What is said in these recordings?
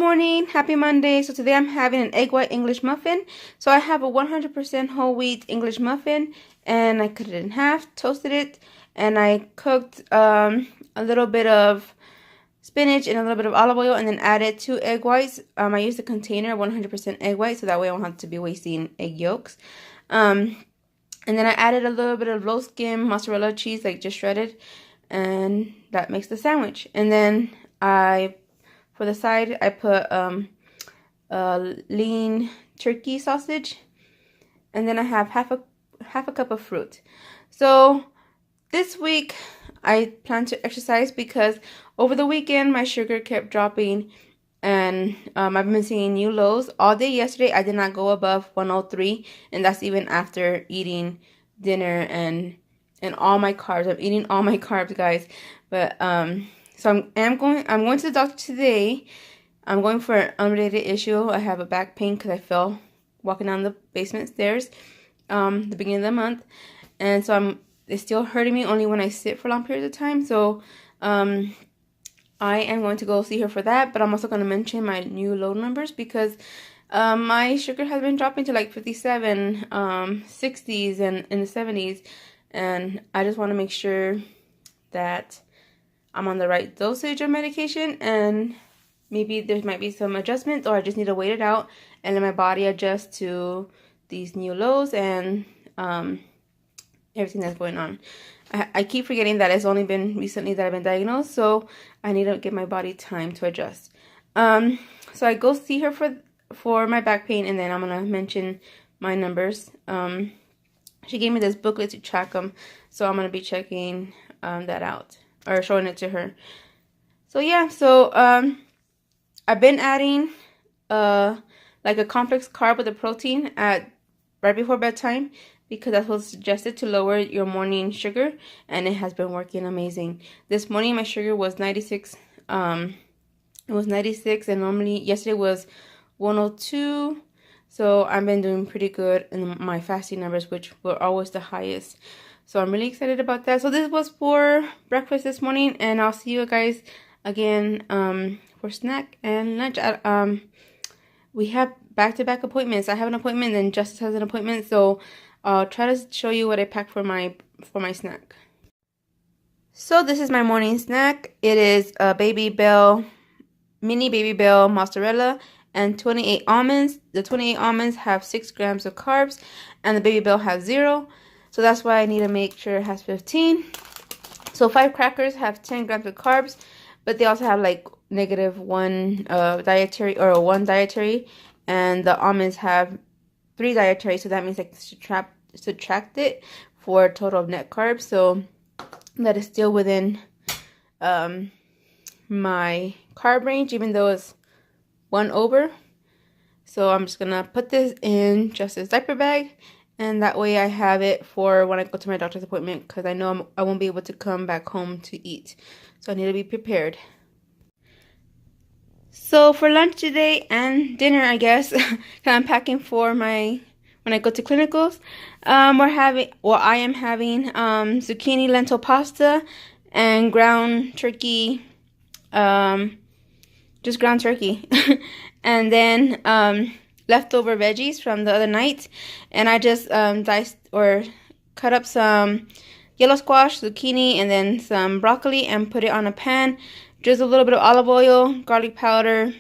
morning, happy Monday. So today I'm having an egg white English muffin. So I have a 100% whole wheat English muffin, and I cut it in half, toasted it, and I cooked a little bit of spinach and a little bit of olive oil, and then added 2 egg whites. I used a container 100% egg white, so that way I won't have to be wasting egg yolks. And then I added a little bit of low skim mozzarella cheese, like just shredded, and that makes the sandwich. And then for the side, I put lean turkey sausage, and then I have half a cup of fruit. So this week I plan to exercise because over the weekend my sugar kept dropping, and I've been seeing new lows all day yesterday. I did not go above 103, and that's even after eating dinner and all my carbs. I'm eating all my carbs, guys. But so I'm going to the doctor today. I'm going for an unrelated issue. I have a back pain because I fell walking down the basement stairs the beginning of the month, and so it's still hurting me only when I sit for long periods of time. So I am going to go see her for that, but I'm also going to mention my new low numbers because my sugar has been dropping to like 57, 60s, and in the 70s, and I just want to make sure that I'm on the right dosage of medication, and maybe there might be some adjustments, or I just need to wait it out and let my body adjust to these new lows and everything that's going on. I keep forgetting that it's only been recently that I've been diagnosed, so I need to give my body time to adjust. So I go see her for my back pain, and then I'm going to mention my numbers. She gave me this booklet to track them, so I'm going to be checking that out, or showing it to her. So yeah, so I've been adding like a complex carb with a protein right before bedtime, because that's what's suggested to lower your morning sugar, and it has been working amazing. This morning my sugar was 96. It was 96, and normally yesterday was 102. So I've been doing pretty good in my fasting numbers, which were always the highest. So I'm really excited about that. So this was for breakfast this morning, and I'll see you guys again for snack and lunch. We have back-to-back appointments. I have an appointment, and Justice has an appointment, so I'll try to show you what I packed for my snack. So this is my morning snack. It is a mini Baby Bell mozzarella and 28 almonds. The 28 almonds have 6 grams of carbs, and the Baby Bell has 0. So that's why I need to make sure it has 15. So 5 crackers have 10 grams of carbs, but they also have like -1 dietary, or 1 dietary, and the almonds have 3 dietary, so that means I can subtract it for a total of net carbs. So that is still within my carb range, even though it's 1 over. So I'm just gonna put this in Justice's diaper bag, and that way I have it for when I go to my doctor's appointment, because I know I won't be able to come back home to eat. So I need to be prepared. So for lunch today and dinner, I guess, I'm packing for when I go to clinicals. I am having zucchini lentil pasta and ground turkey, just ground turkey, and then leftover veggies from the other night, and I just diced or cut up some yellow squash, zucchini, and then some broccoli, and put it on a pan. Just a little bit of olive oil, garlic powder,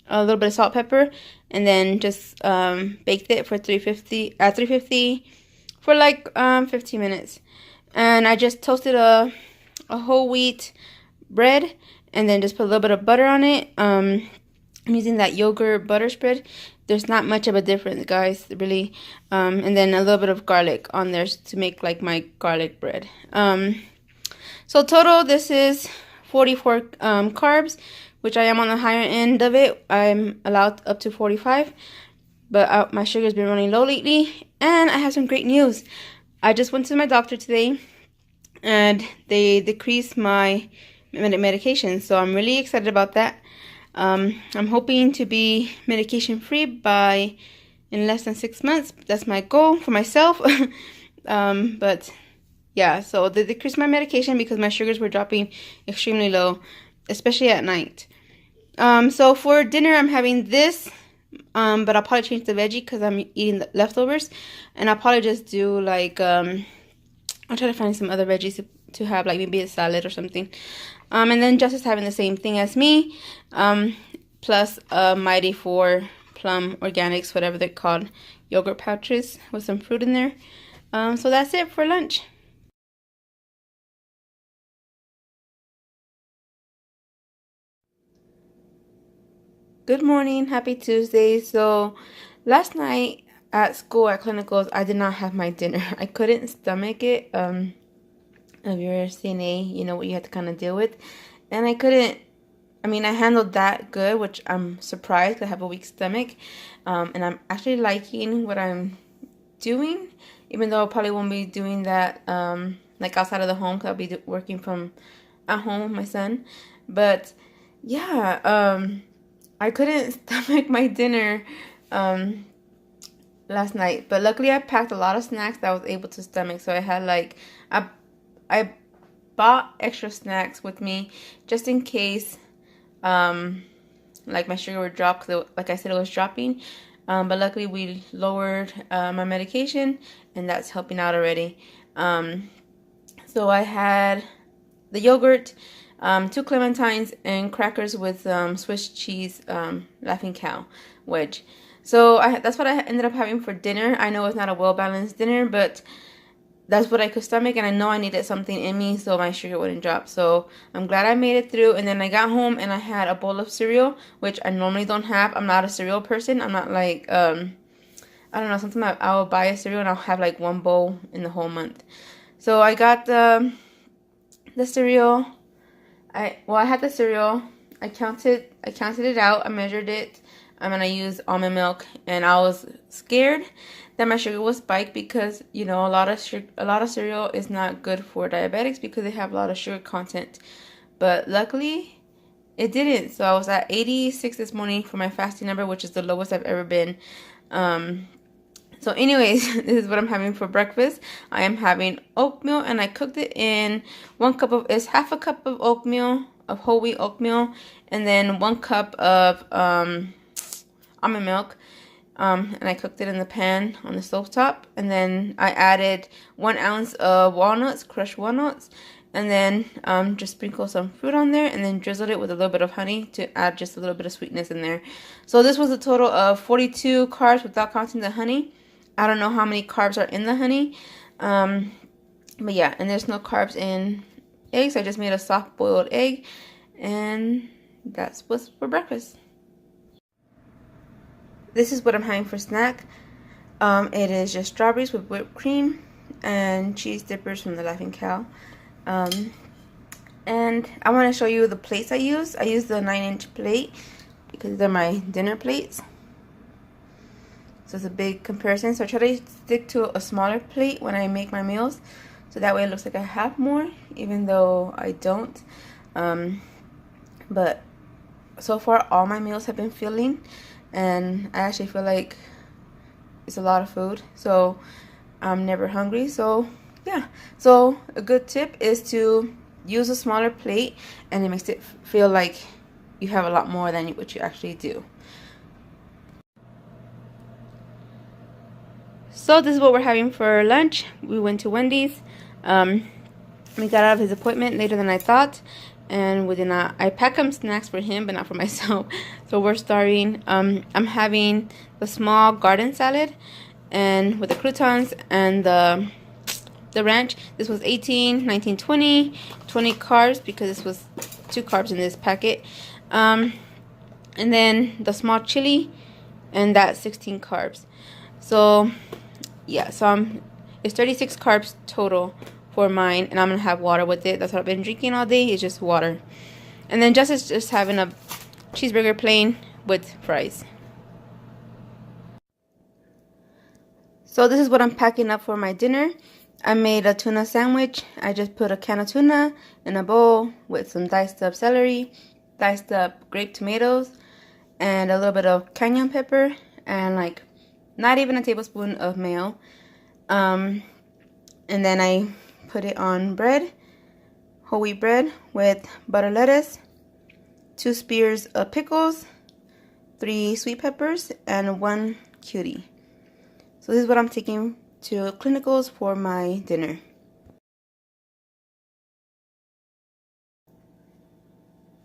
a little bit of salt, pepper, and then just baked it for 350 for like 15 minutes. And I just toasted a whole wheat bread, and then just put a little bit of butter on it. I'm using that yogurt butter spread. There's not much of a difference, guys, really. And then a little bit of garlic on there to make like my garlic bread. So total, this is 44 carbs, which I am on the higher end of it. I'm allowed up to 45, but my sugar's been running low lately. And I have some great news. I just went to my doctor today, and they decreased my medication, so I'm really excited about that. I'm hoping to be medication free in less than 6 months. That's my goal for myself. But yeah, so they decreased my medication because my sugars were dropping extremely low, especially at night. So for dinner, I'm having this, but I'll probably change the veggie because I'm eating the leftovers, and I'll probably just do like, I'll try to find some other veggies to have, like maybe a salad or something. And then Jess is having the same thing as me, plus Mighty 4 Plum Organics, whatever they're called, yogurt pouches with some fruit in there. So that's it for lunch. Good morning, happy Tuesday. So last night at school at clinicals, I did not have my dinner. I couldn't stomach it. If you're a CNA, you know what you have to kind of deal with. And I couldn't, I mean, I handled that good, which I'm surprised because I have a weak stomach. And I'm actually liking what I'm doing, even though I probably won't be doing that like outside of the home because I'll be working from at home with my son. But yeah, I couldn't stomach my dinner last night, but luckily I packed a lot of snacks that I was able to stomach. So I had like I bought extra snacks with me just in case like my sugar would drop because like I said, it was dropping. But luckily we lowered my medication, and that's helping out already. So I had the yogurt, 2 clementines, and crackers with Swiss cheese Laughing Cow wedge. So that's what I ended up having for dinner. I know it's not a well-balanced dinner, but that's what I could stomach, and I know I needed something in me so my sugar wouldn't drop. So I'm glad I made it through. And then I got home and I had a bowl of cereal, which I normally don't have. I'm not a cereal person. I'm not like, I don't know, sometimes I'll buy a cereal and I'll have like 1 bowl in the whole month. So I got the cereal. I had the cereal. I counted it out. I measured it. And I used almond milk, and I was scared that my sugar would spike because, you know, a lot of cereal is not good for diabetics because they have a lot of sugar content. But luckily, it didn't. So I was at 86 this morning for my fasting number, which is the lowest I've ever been. So anyways, this is what I'm having for breakfast. I am having oatmeal, and I cooked it in it's half a cup of oatmeal, of whole wheat oatmeal, and then 1 cup of almond milk, and I cooked it in the pan on the stovetop, and then I added 1 ounce of walnuts, crushed walnuts, and then just sprinkle some fruit on there, and then drizzled it with a little bit of honey to add just a little bit of sweetness in there. So this was a total of 42 carbs without counting the honey. I don't know how many carbs are in the honey, but yeah, and there's no carbs in eggs. I just made a soft boiled egg, and that's what's for breakfast. This is what I'm having for snack. It is just strawberries with whipped cream and cheese dippers from the Laughing Cow. And I want to show you the plates I use. I use the 9-inch plate because they're my dinner plates. So it's a big comparison. So I try to stick to a smaller plate when I make my meals, so that way it looks like I have more, even though I don't. But so far all my meals have been filling, and I actually feel like it's a lot of food, so I'm never hungry. So yeah, so a good tip is to use a smaller plate, and it makes it feel like you have a lot more than what you actually do. So this is what we're having for lunch. We went to Wendy's. We got out of his appointment later than I thought, and I packed some snacks for him, but not for myself. So we're starting. I'm having the small garden salad, and with the croutons and the ranch. This was 18, 19, 20 carbs because this was 2 carbs in this packet. And then the small chili, and that's 16 carbs. So yeah, so it's 36 carbs total for mine, and I'm gonna have water with it. That's what I've been drinking all day, is just water. And then Jess is just having a cheeseburger plain with fries. So this is what I'm packing up for my dinner. I made a tuna sandwich. I just put a can of tuna in a bowl with some diced up celery, diced up grape tomatoes, and a little bit of cayenne pepper, and like not even a tablespoon of mayo. And then I put it on bread, whole wheat bread with butter lettuce, 2 spears of pickles, 3 sweet peppers, and 1 cutie. So this is what I'm taking to clinicals for my dinner.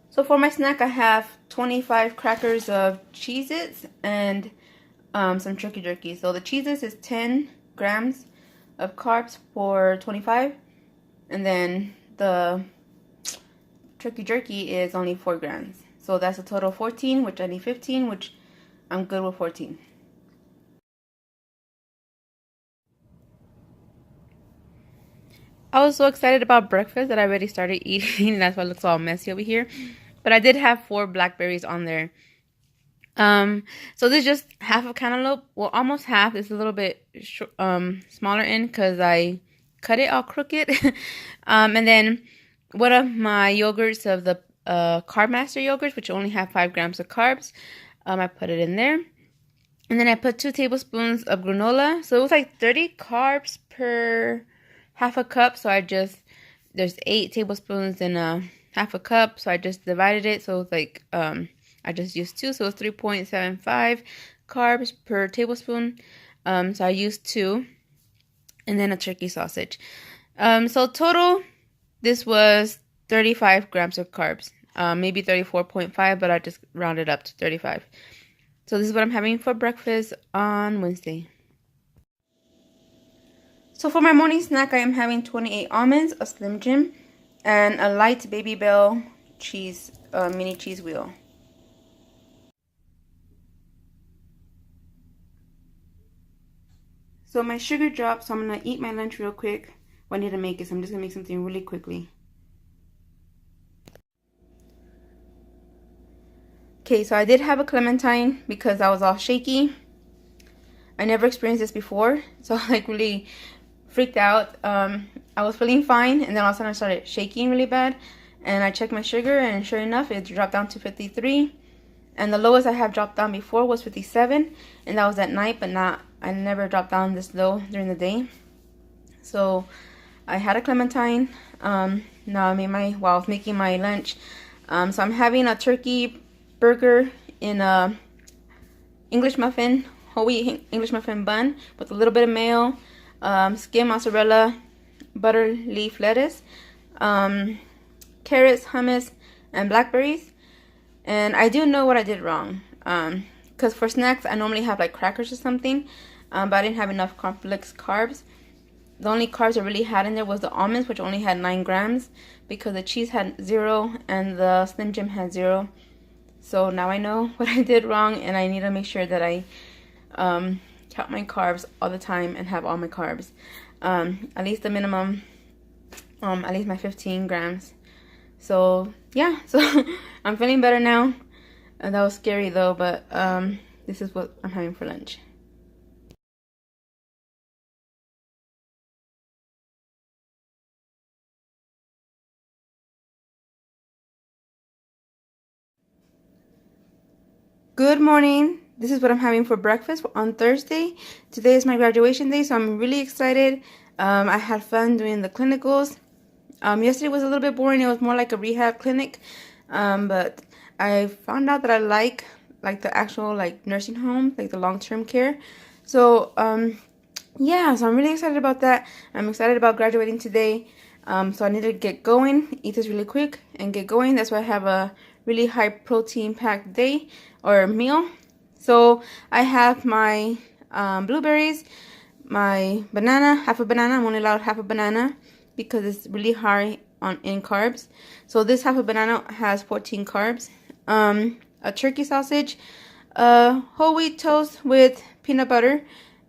So for my snack, I have 25 crackers of Cheez-Its and some turkey jerky. So the Cheez-Its is 10 grams of carbs for 25, and then the turkey jerky is only 4 grams. So that's a total of 14, which I need 15, which I'm good with 14. I was so excited about breakfast that I already started eating. That's why it looks all messy over here. But I did have 4 blackberries on there. So this is just half of cantaloupe. Well, almost half. It's a little bit smaller end because I cut it all crooked. And then one of my yogurts of the Carb Master yogurts, which only have 5 grams of carbs. I put it in there. And then I put 2 tablespoons of granola. So it was like 30 carbs per half a cup. So there's 8 tablespoons in a half a cup. So I just divided it. So it's like, I just used 2. So it's 3.75 carbs per tablespoon. So I used 2. And then a turkey sausage. So total, this was 35 grams of carbs. Maybe 34.5, but I just rounded up to 35. So this is what I'm having for breakfast on Wednesday. So for my morning snack, I am having 28 almonds, a Slim Jim, and a light Baby Bell cheese, mini cheese wheel. So my sugar dropped, so I'm going to eat my lunch real quick. Well, I need to make it, so I'm just going to make something really quickly. Okay, so I did have a clementine because I was all shaky. I never experienced this before, so I like really freaked out. I was feeling fine, and then all of a sudden I started shaking really bad. And I checked my sugar, and sure enough, it dropped down to 53. And the lowest I have dropped down before was 57, and that was at night, but I never dropped down this low during the day. So I had a clementine. Now while I was making my lunch. So I'm having a turkey burger in a English muffin, whole wheat English muffin bun with a little bit of mayo, skim mozzarella, butter leaf lettuce, carrots, hummus, and blackberries. And I do know what I did wrong. Because for snacks, I normally have like crackers or something. But I didn't have enough complex carbs. The only carbs I really had in there was the almonds, which only had 9 grams. Because the cheese had 0 and the Slim Jim had 0. So now I know what I did wrong. And I need to make sure that I count my carbs all the time and have all my carbs. At least the minimum, at least my 15 grams. So yeah, so I'm feeling better now. That was scary though, but this is what I'm having for lunch. Good morning. This is what I'm having for breakfast on Thursday. Today is my graduation day, so I'm really excited. I had fun doing the clinicals. Yesterday was a little bit boring. It was more like a rehab clinic. But I found out that I like the actual like nursing home, like the long-term care. So yeah, so I'm really excited about that. I'm excited about graduating today. So I need to get going, eat this really quick, and get going. That's why I have a really high protein packed day or meal. So I have my blueberries, my banana, half a banana. I'm only allowed half a banana because it's really high in carbs. So this half a banana has 14 carbs. A turkey sausage, whole wheat toast with peanut butter,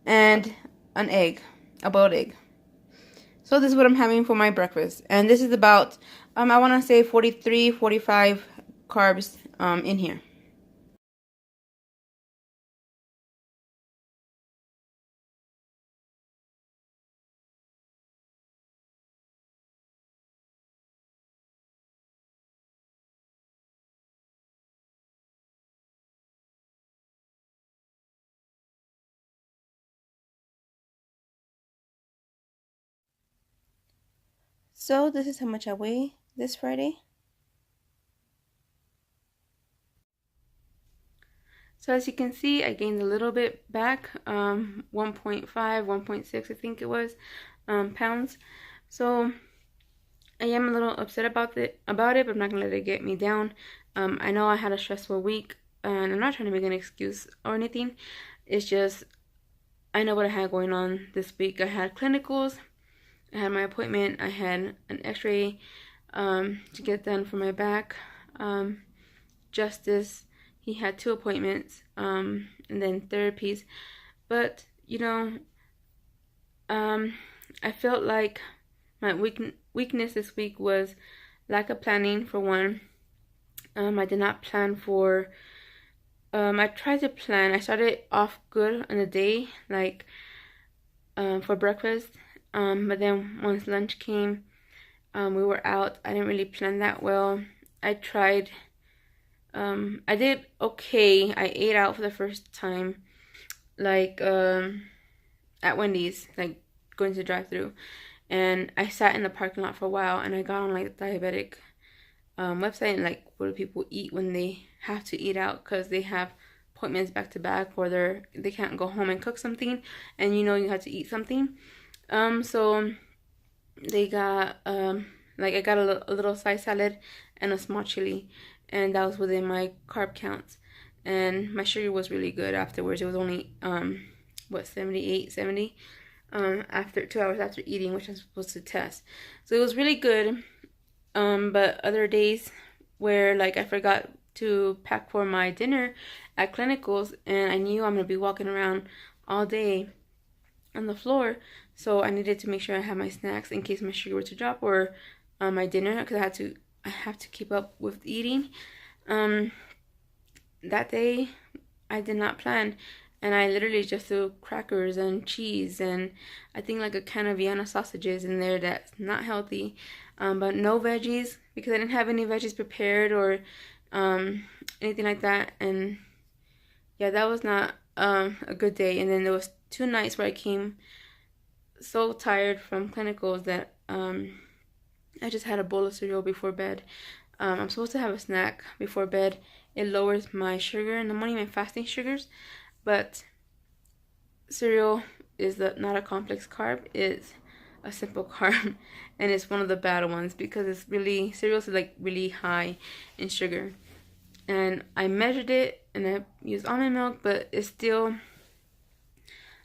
and an egg, a boiled egg. So this is what I'm having for my breakfast. And this is about, I want to say 43, 45 carbs in here. So this is how much I weigh this Friday. So as you can see, I gained a little bit back, 1.5, 1.6 I think it was, pounds. So I am a little upset about it, but I'm not gonna let it get me down. I know I had a stressful week, and I'm not trying to make an excuse or anything. It's just I know what I had going on this week. I had clinicals, I had my appointment, I had an X-ray to get done for my back. Justice, he had 2 appointments, and then therapies. But you know, I felt like my weakness this week was lack of planning, for one. I did not plan for, I tried to plan. I started off good in the day, like for breakfast, but then once lunch came, we were out. I didn't really plan that well. I tried, I did okay. I ate out for the first time, like at Wendy's, like going to the drive-thru, and I sat in the parking lot for a while, and I got on like the diabetic website, and like, what do people eat when they have to eat out, because they have appointments back to back, or they can't go home and cook something, and you know you have to eat something. So they got like, I got a little side salad and a small chili, and that was within my carb counts, and my sugar was really good afterwards. It was only what, 78, 70 after 2 hours after eating, which I'm supposed to test. So it was really good. But other days where like I forgot to pack for my dinner at clinicals, and I knew I'm gonna be walking around all day on the floor, so I needed to make sure I had my snacks in case my sugar were to drop, or my dinner, because I have to keep up with eating. That day I did not plan, and I literally just threw crackers and cheese and I think like a can of Vienna sausages in there that's not healthy, but no veggies, because I didn't have any veggies prepared or anything like that. And yeah, that was not a good day. And then there was 2 nights where I came so tired from clinicals that I just had a bowl of cereal before bed. I'm supposed to have a snack before bed. It lowers my sugar in the morning, my fasting sugars, but cereal is not a complex carb. It's a simple carb, and it's one of the bad ones because it's really, cereal is like really high in sugar. And I measured it, and I used almond milk, but it's still,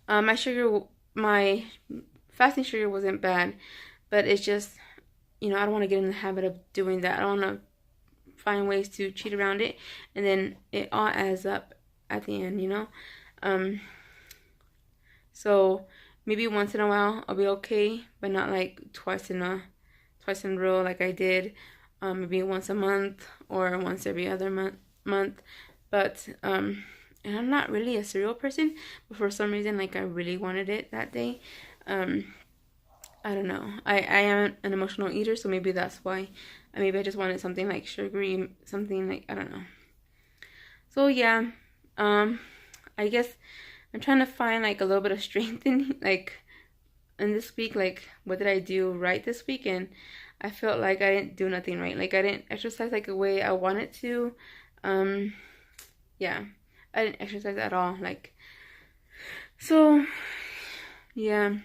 my fasting sugar wasn't bad, but it's just, you know, I don't want to get in the habit of doing that. I don't want to find ways to cheat around it, and then it all adds up at the end, you know. So maybe once in a while I'll be okay, but not like twice in a row like I did. Maybe once a month or once every other month. But and I'm not really a cereal person, but for some reason, like, I really wanted it that day. I don't know. I am an emotional eater, so maybe that's why. Maybe I just wanted something like sugary, something like, I don't know. So yeah, I guess I'm trying to find like a little bit of strength in this week, like what did I do right this week? And I felt like I didn't do nothing right. Like, I didn't exercise like the way I wanted to. Yeah, I didn't exercise at all. Like, so yeah,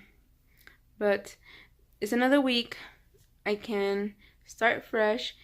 but it's another week. I can start fresh.